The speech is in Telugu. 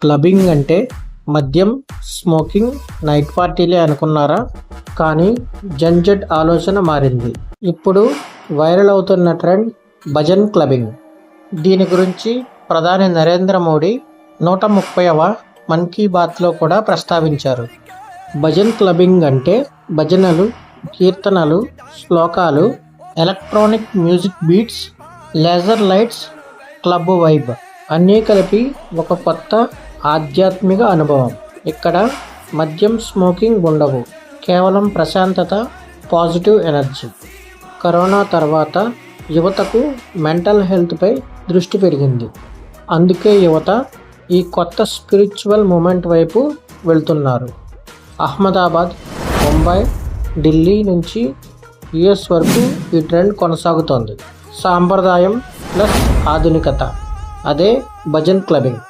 క్లబ్బింగ్ అంటే మద్యం, స్మోకింగ్, నైట్ పార్టీలే అనుకున్నారా? కానీ జంజట్ ఆలోచన మారింది. ఇప్పుడు వైరల్ అవుతున్న ట్రెండ్ భజన్ క్లబ్బింగ్. దీని గురించి ప్రధాని నరేంద్ర మోడీ 130వ మన్ కీ బాత్లో కూడా ప్రస్తావించారు. భజన్ క్లబ్బింగ్ అంటే భజనలు, కీర్తనలు, శ్లోకాలు, electronic music beats, laser lights, club vibe అన్నీ కలిపి ఒక కొత్త ఆధ్యాత్మిక అనుభవం. ఇక్కడ మద్యం, స్మోకింగ్ ఉండవు. కేవలం ప్రశాంతత, పాజిటివ్ ఎనర్జీ. కరోనా తర్వాత యువతకు మెంటల్ హెల్త్పై దృష్టి పెరిగింది. అందుకే యువత ఈ కొత్త స్పిరిచువల్ మూమెంట్ వైపు వెళ్తున్నారు. అహ్మదాబాద్, ముంబై, ఢిల్లీ నుంచి యుఎస్ వరకు ఈ ట్రెండ్ కొనసాగుతోంది. సాంప్రదాయం ప్లస్ ఆధునికత, అదే భజన్ క్లబ్బింగ్.